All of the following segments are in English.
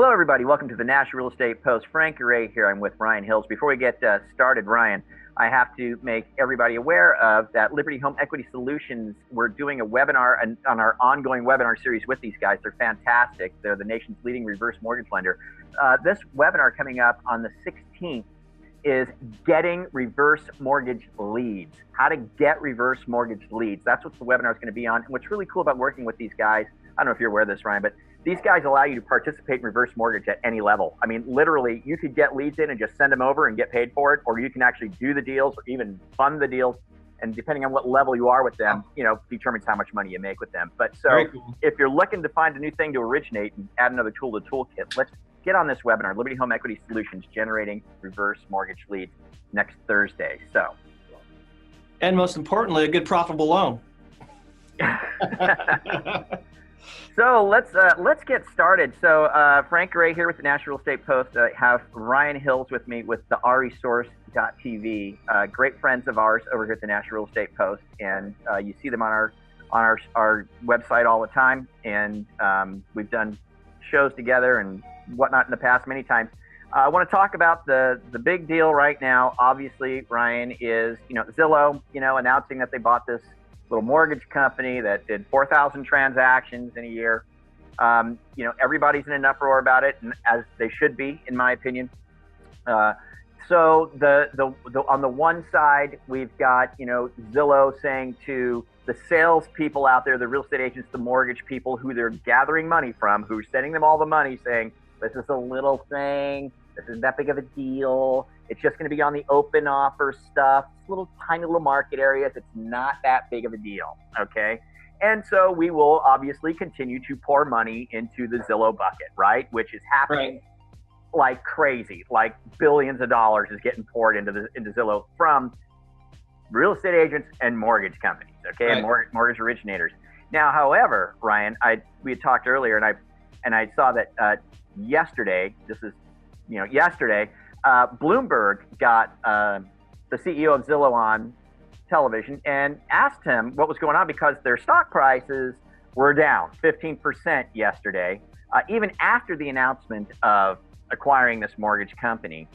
Hello, everybody. Welcome to the National Real Estate Post. Frank Ray here. I'm with Ryan Hills. Before we get started, Ryan, I have to make everybody aware of that Liberty Home Equity Solutions. We're doing a webinar on our ongoing webinar series with these guys. They're fantastic. They're the nation's leading reverse mortgage lender. This webinar coming up on the 16th is getting reverse mortgage leads. How to get reverse mortgage leads. That's what the webinar is going to be on. And what's really cool about working with these guys, I don't know if you're aware of this, Ryan, but these guys allow you to participate in reverse mortgage at any level. I mean, literally, you could get leads in and just send them over and get paid for it, or you can actually do the deals or even fund the deals. And depending on what level you are with them, determines how much money you make with them. But so cool. If you're looking to find a new thing to originate and add another tool to the toolkit, let's get on this webinar, Liberty Home Equity Solutions, generating reverse mortgage leads, next Thursday. So, and most importantly, a good profitable loan. So let's get started. So Frank Ray here with the National Real Estate Post. I have Ryan Hills with me with the resource.tv. Great friends of ours over here at the National Real Estate Post, and you see them on our website all the time. And we've done shows together and whatnot in the past many times. I want to talk about the big deal right now. Obviously, Ryan, is Zillow, announcing that they bought this little mortgage company that did 4,000 transactions in a year. Everybody's in an uproar about it, and as they should be, in my opinion. So the on the one side, we've got Zillow saying to the salespeople out there, the real estate agents, the mortgage people who they're gathering money from, who are sending them all the money, saying this is a little thing, this isn't that big of a deal. It's just going to be on the open offer stuff, tiny little market areas. It's not that big of a deal, okay? And so we will obviously continue to pour money into the Zillow bucket, right? Which is happening like crazy, like billions of dollars is getting poured into Zillow from real estate agents and mortgage companies, okay, and mortgage originators. Now, however, Ryan, we had talked earlier, and I saw that yesterday. Yesterday. Bloomberg got the CEO of Zillow on television and asked him what was going on, because their stock prices were down 15% yesterday, even after the announcement of acquiring this mortgage company.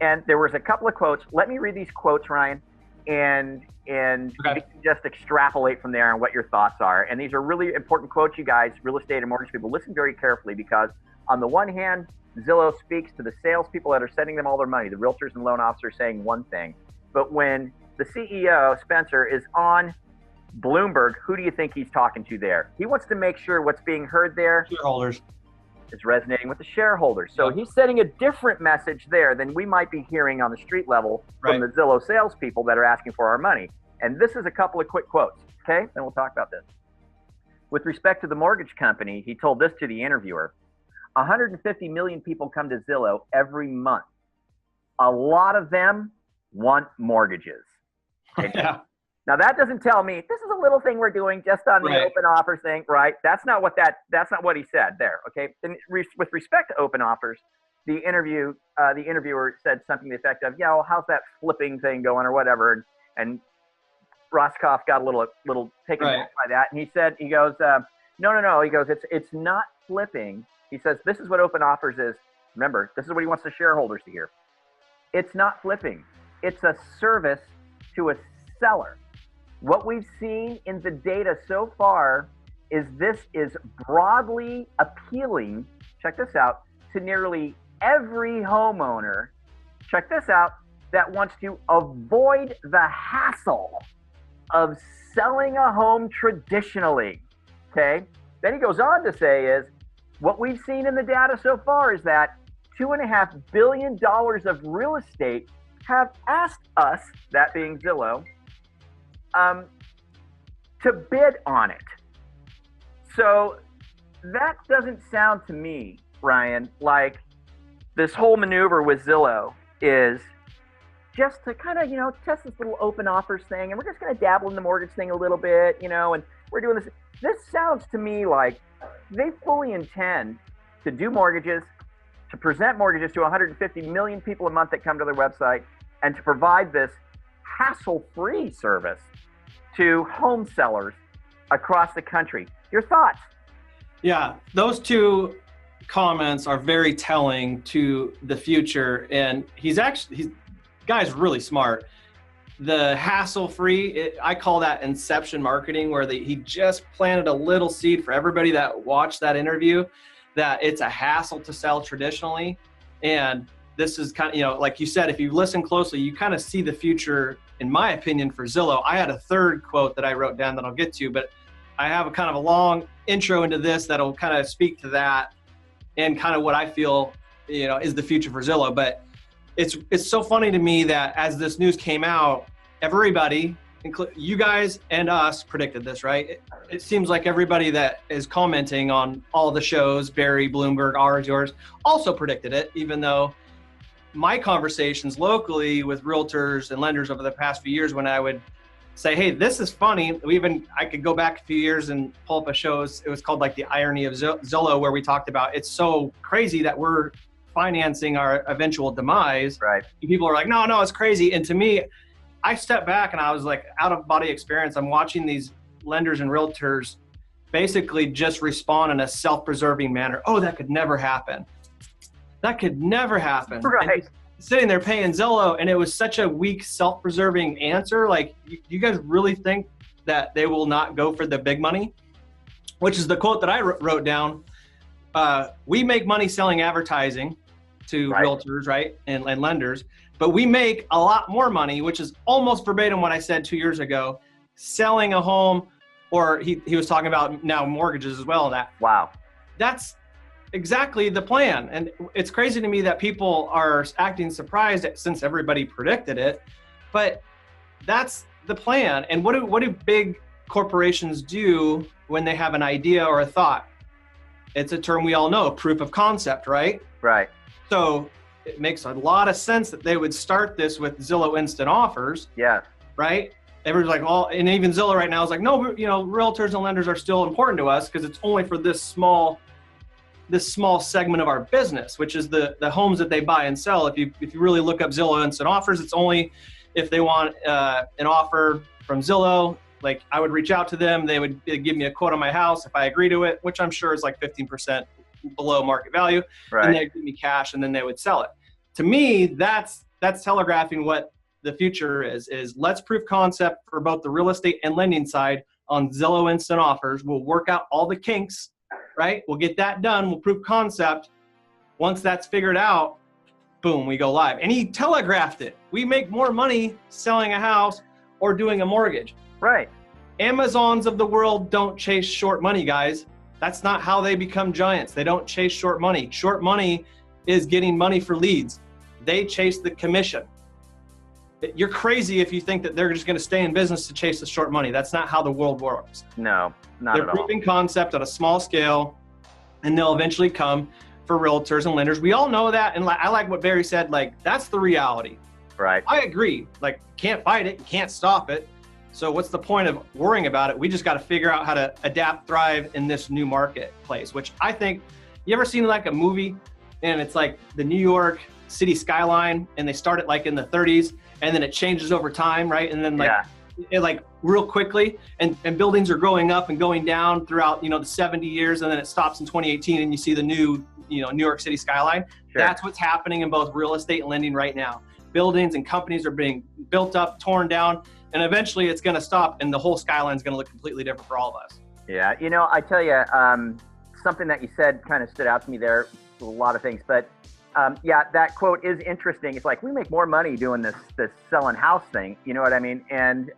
And there was a couple of quotes. Let me read these quotes, Ryan, and you can just extrapolate from there on what your thoughts are. And these are really important quotes, you guys, real estate and mortgage people. Listen very carefully, because on the one hand, Zillow speaks to the salespeople that are sending them all their money, the realtors and loan officers, saying one thing. But when the CEO, Spencer, is on Bloomberg, who do you think he's talking to there? He wants to make sure what's being heard there shareholders is resonating with the shareholders. So he's sending a different message there than we might be hearing on the street level from the Zillow salespeople that are asking for our money. And this is a couple of quick quotes, okay? Then we'll talk about this. With respect to the mortgage company, he told this to the interviewer: 150 million people come to Zillow every month. A lot of them want mortgages. Okay? Now that doesn't tell me this is a little thing we're doing just on the open offers thing, right? That's not what he said there. Okay. And with respect to open offers, the interviewer said something to the effect of, how's that flipping thing going or whatever? And Roscoff got a little taken back by that. And he goes, no. He goes, it's not flipping. He says, this is what open offers is. Remember, this is what he wants the shareholders to hear. It's not flipping. It's a service to a seller. What we've seen in the data so far is this is broadly appealing, check this out, to nearly every homeowner, check this out, that wants to avoid the hassle of selling a home traditionally, okay? Then he goes on to say is, what we've seen in the data so far is that $2.5 billion of real estate have asked us, that being Zillow, to bid on it. So that doesn't sound to me, Ryan, like this whole maneuver with Zillow is just to kind of, test this little open offers thing, and we're just going to dabble in the mortgage thing a little bit, and we're doing this. This sounds to me like they fully intend to do mortgages, to present mortgages to 150 million people a month that come to their website, and to provide this hassle-free service to home sellers across the country. Your thoughts? Yeah, those two comments are very telling to the future. And guy's really smart. The hassle-free, I call that inception marketing, where he just planted a little seed for everybody that watched that interview, that it's a hassle to sell traditionally. And this is kind of, like you said, if you listen closely, you kind of see the future, in my opinion, for Zillow. I had a third quote that I wrote down that I'll get to, but I have a kind of a long intro into this that'll kind of speak to that and kind of what I feel, is the future for Zillow. But it's so funny to me that as this news came out, everybody, you guys and us, predicted this, right? It seems like everybody that is commenting on all the shows, Barry, Bloomberg, ours, yours, also predicted it, even though my conversations locally with realtors and lenders over the past few years, when I would say, hey, this is funny. I could go back a few years and pull up a show. It was called like The Irony of Zillow, where we talked about, it's so crazy that we're financing our eventual demise. Right. And people are like, no, it's crazy. And to me, I stepped back and I was like, out of body experience. I'm watching these lenders and realtors basically just respond in a self-preserving manner. Oh, that could never happen. That could never happen. Right. Sitting there paying Zillow, and it was such a weak, self-preserving answer. Like, you guys really think that they will not go for the big money? Which is the quote that I wrote down. We make money selling advertising to realtors, right, and lenders, but we make a lot more money, which is almost verbatim what I said 2 years ago, selling a home, or he was talking about now mortgages as well. Wow. That's exactly the plan. And it's crazy to me that people are acting surprised since everybody predicted it, but that's the plan. And what do big corporations do when they have an idea or a thought? It's a term we all know, proof of concept, right? Right. So it makes a lot of sense that they would start this with Zillow Instant Offers. Yeah. Right? Everybody's like, well, and even Zillow right now is like, no, realtors and lenders are still important to us because it's only for this small segment of our business, which is the homes that they buy and sell. If you really look up Zillow Instant Offers, it's only if they want an offer from Zillow. Like, I would reach out to them, they'd give me a quote on my house if I agree to it, which I'm sure is like 15% below market value. Right. And they'd give me cash, and then they would sell it. To me, that's telegraphing what the future is let's proof concept for both the real estate and lending side on Zillow Instant Offers. We'll work out all the kinks, right? We'll get that done. We'll proof concept. Once that's figured out, boom, we go live. And he telegraphed it. We make more money selling a house or doing a mortgage. Right. Amazons of the world don't chase short money, guys. That's not how they become giants. They don't chase short money. Short money is getting money for leads. They chase the commission. You're crazy if you think that they're just going to stay in business to chase the short money. That's not how the world works. No, not at all. They're proving concept at a small scale, and they'll eventually come for realtors and lenders. We all know that, and I like what Barry said. Like, that's the reality. Right. I agree. Like, can't fight it, can't stop it. So what's the point of worrying about it? We just got to figure out how to adapt, thrive in this new marketplace, which I think, you ever seen like a movie and it's like the New York city skyline, and they start it like in the 30s, and then it changes over time, right? And then like real quickly, and buildings are growing up and going down throughout, the 70 years, and then it stops in 2018 and you see the new, New York City skyline. Sure. That's what's happening in both real estate and lending right now. Buildings and companies are being built up, torn down, and eventually it's going to stop, and the whole skyline is going to look completely different for all of us. Yeah, I tell you, something that you said kind of stood out to me there. A lot of things, but that quote is interesting. It's like, we make more money doing this selling house thing. You know what I mean? And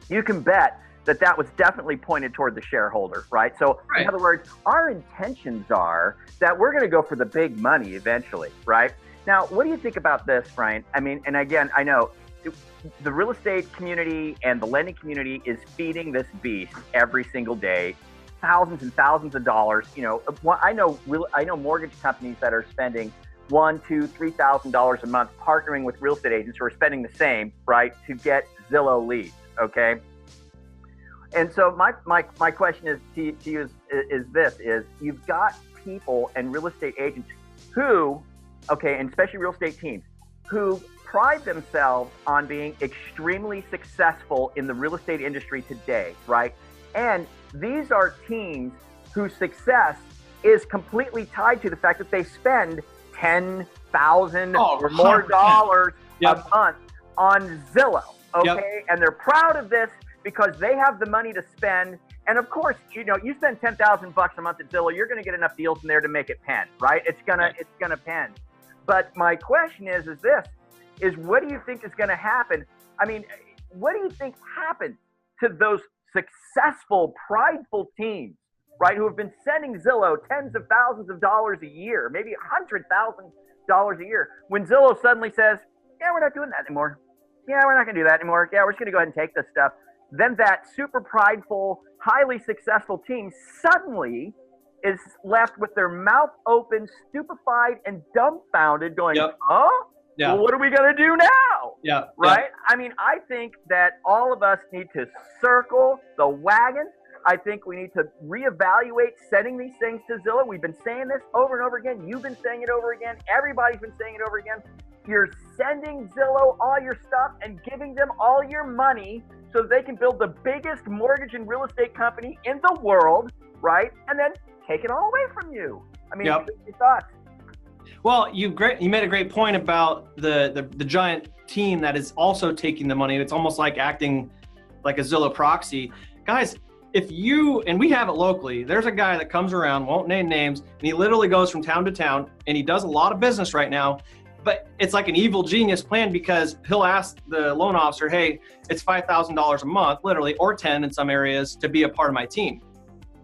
you can bet that was definitely pointed toward the shareholder, right? So in other words, our intentions are that we're going to go for the big money eventually, right? Now, what do you think about this, Brian? I mean, and again, I know the real estate community and the lending community is feeding this beast every single day, thousands and thousands of dollars. I know mortgage companies that are spending $1,000, $2,000, $3,000 a month partnering with real estate agents who are spending the same, right, to get Zillow leads. Okay. And so my question is to you is you've got people and real estate agents who, and especially real estate teams, who pride themselves on being extremely successful in the real estate industry today, right? And these are teams whose success is completely tied to the fact that they spend $10,000 or more 100%. dollars Yep. a month on Zillow, okay? Yep. And they're proud of this because they have the money to spend. And of course, you know, you spend $10,000 a month at Zillow, you're going to get enough deals in there to make it pen, right? It's gonna pen. But my question is what do you think is going to happen? I mean, what do you think happened to those successful, prideful teams, right, who have been sending Zillow tens of thousands of dollars a year, maybe $100,000 a year, when Zillow suddenly says, yeah, we're not doing that anymore. Yeah, we're not going to do that anymore. Yeah, we're just going to go ahead and take this stuff. Then that super prideful, highly successful team suddenly is left with their mouth open, stupefied, and dumbfounded, going, Yep. oh? Yeah. Well, what are we going to do now? Yeah. Right? I mean, I think that all of us need to circle the wagon. I think we need to reevaluate sending these things to Zillow. We've been saying this over and over again. You've been saying it over again. Everybody's been saying it over again. You're sending Zillow all your stuff and giving them all your money so they can build the biggest mortgage and real estate company in the world, right? And then take it all away from you. I mean, Yep. your thoughts? Well, you made a great point about the giant team that is also taking the money. It's almost like acting like a Zillow proxy. Guys, and we have it locally, there's a guy that comes around, won't name names, and he literally goes from town to town, and he does a lot of business right now, but it's like an evil genius plan, because he'll ask the loan officer, hey, it's $5,000 a month, literally, or 10 in some areas, to be a part of my team.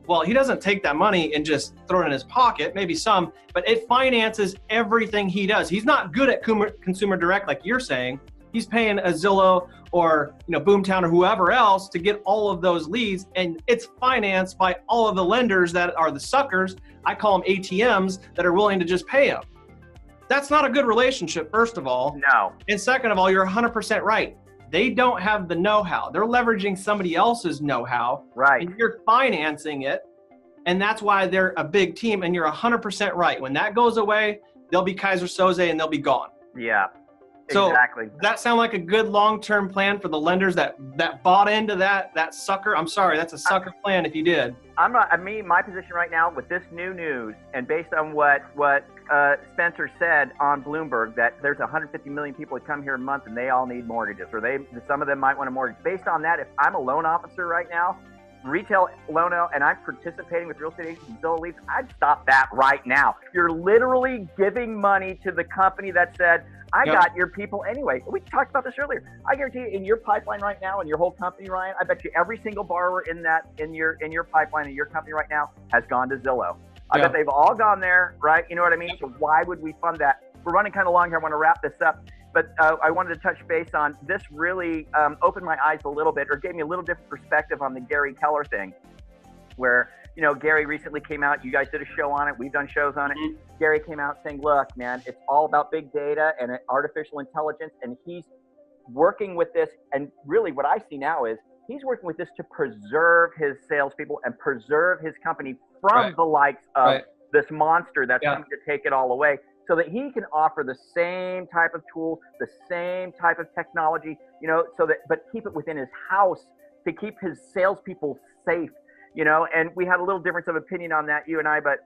Well, he doesn't take that money and just throw it in his pocket, maybe some, but it finances everything he does. He's not good at consumer direct, like you're saying. He's paying a Zillow or Boomtown or whoever else to get all of those leads, and it's financed by all of the lenders that are the suckers. I call them ATMs, that are willing to just pay them. That's not a good relationship, first of all. No. And second of all, you're 100% right. They don't have the know-how. They're leveraging somebody else's know-how. Right. And you're financing it. And that's why they're a big team. And you're 100% right. When that goes away, they'll be Kaiser Soze and they'll be gone. Yeah. So exactly. Does that sound like a good long-term plan for the lenders that bought into that sucker? I'm sorry, that's a sucker plan if you did. I'm not. I mean, my position right now with this new news, and based on what Spencer said on Bloomberg, that there's 150 million people that come here a month and they all need mortgages, or some of them might want a mortgage. Based on that, if I'm a loan officer right now, retail loan, and I'm participating with real estate agents and Zillow leads, I'd stop that right now. You're literally giving money to the company that said, I got your people anyway. We talked about this earlier. I guarantee you, in your pipeline right now, in your whole company, Ryan, I bet you every single borrower in your pipeline in your company right now has gone to Zillow. I bet they've all gone there, right? You know what I mean? So why would we fund that? We're running kind of long here. I want to wrap this up. But I wanted to touch base on this. Really opened my eyes a little bit, or gave me a little different perspective on the Gary Keller thing, where Gary recently came out. You guys did a show on it. We've done shows on it. Gary came out saying, look, man, it's all about big data and artificial intelligence. And he's working with this. And really what I see now is he's working with this to preserve his salespeople and preserve his company from the likes of this monster that's coming to take it all away, so that he can offer the same type of tool, the same type of technology, but keep it within his house to keep his salespeople safe. And we had a little difference of opinion on that, you and I, but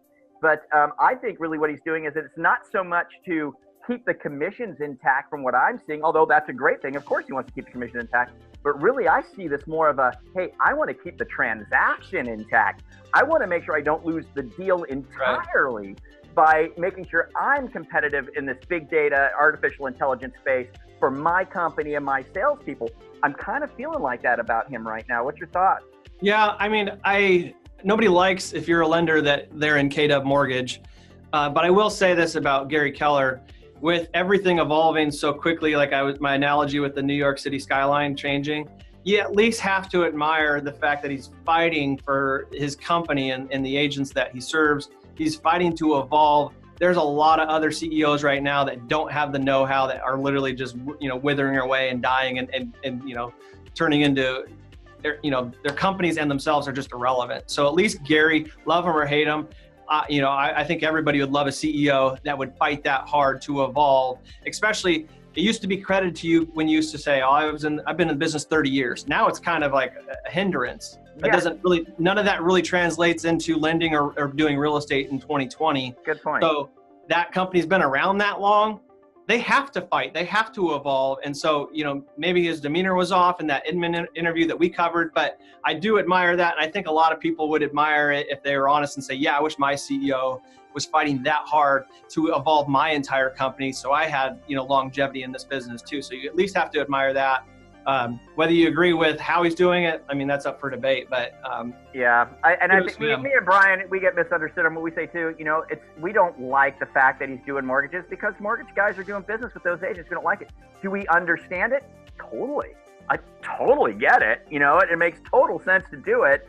I think really what he's doing is that it's not so much to keep the commissions intact from what I'm seeing, although that's a great thing. Of course he wants to keep the commission intact, but really I see this more of a, hey, I want to keep the transaction intact. I want to make sure I don't lose the deal entirely by making sure I'm competitive in this big data, artificial intelligence space for my company and my salespeople. I'm kind of feeling like that about him right now. What's your thoughts? Yeah, I mean, nobody likes, if you're a lender, that they're in KW mortgage. But I will say this about Gary Keller. With everything evolving so quickly, like my analogy with the New York City skyline changing, you at least have to admire the fact that he's fighting for his company and the agents that he serves. He's fighting to evolve. There's a lot of other CEOs right now that don't have the know-how, that are literally just withering away and dying and turning into their companies and themselves are just irrelevant. So at least Gary, love him or hate him, I think everybody would love a CEO that would fight that hard to evolve. Especially, it used to be credited to you when you used to say, I've been in business 30 years. Now it's kind of like a hindrance. That Yeah. doesn't really, none of that really translates into lending or doing real estate in 2020. Good point. So that company's been around that long. They have to fight. They have to evolve. And so, you know, maybe his demeanor was off in that Inman interview that we covered, but I do admire that. And I think a lot of people would admire it if they were honest and say, yeah, I wish my CEO was fighting that hard to evolve my entire company. So I had, you know, longevity in this business too. So you at least have to admire that. Whether you agree with how he's doing it, I mean, that's up for debate, but yeah. I think me and Brian, we get misunderstood on what we say too. You know, we don't like the fact that he's doing mortgages because mortgage guys are doing business with those agents. We don't like it. Do we understand it? Totally. I totally get it. You know, it makes total sense to do it.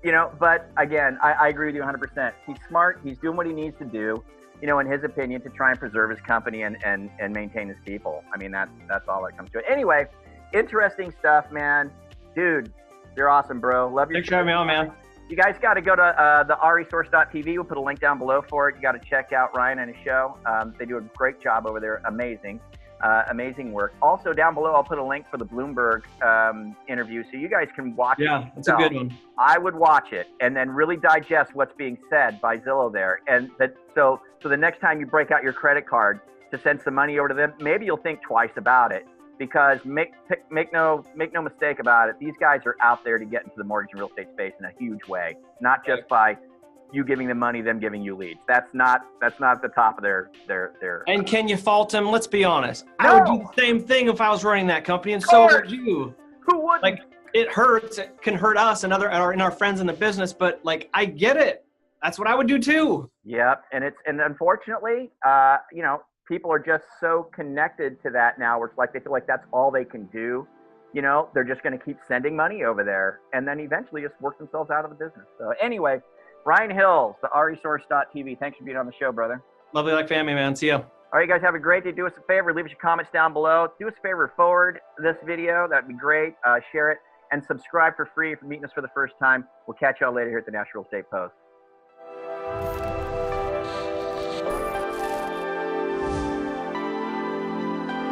You know, but again, I agree with you 100%. He's smart. He's doing what he needs to do, you know, in his opinion, to try and preserve his company and maintain his people. I mean, that's all that comes to it. Anyway, interesting stuff, man. Dude, you're awesome, bro. Love your. Thanks for having me on, man. You guys got to go to the resource.tv. We'll put a link down below for it. You got to check out Ryan and his show. They do a great job over there. Amazing. Amazing work. Also, down below, I'll put a link for the Bloomberg interview so you guys can watch it. Yeah, it's a good one. I would watch it and then really digest what's being said by Zillow there. And so the next time you break out your credit card to send some money over to them, maybe you'll think twice about it, because make no mistake about it, these guys are out there to get into the mortgage and real estate space in a huge way, not just by you giving them money, them giving you leads. That's not at the top of their. And can you fault them? Let's be honest. No. I would do the same thing if I was running that company, and so would you. Who wouldn't? Like, it hurts. It can hurt us and our friends in the business, but like, I get it. That's what I would do too. Yep, and unfortunately, you know, people are just so connected to that now, where it's like they feel like that's all they can do. You know, they're just going to keep sending money over there, and then eventually just work themselves out of the business. So anyway. Ryan Hills, the resource.tv. Thanks for being on the show, brother. Lovely like family, man. See ya. All right, you guys have a great day. Do us a favor. Leave us your comments down below. Do us a favor. Forward this video. That'd be great. Share it. And subscribe for free if you're meeting us for the first time. We'll catch y'all later here at the National Real Estate Post.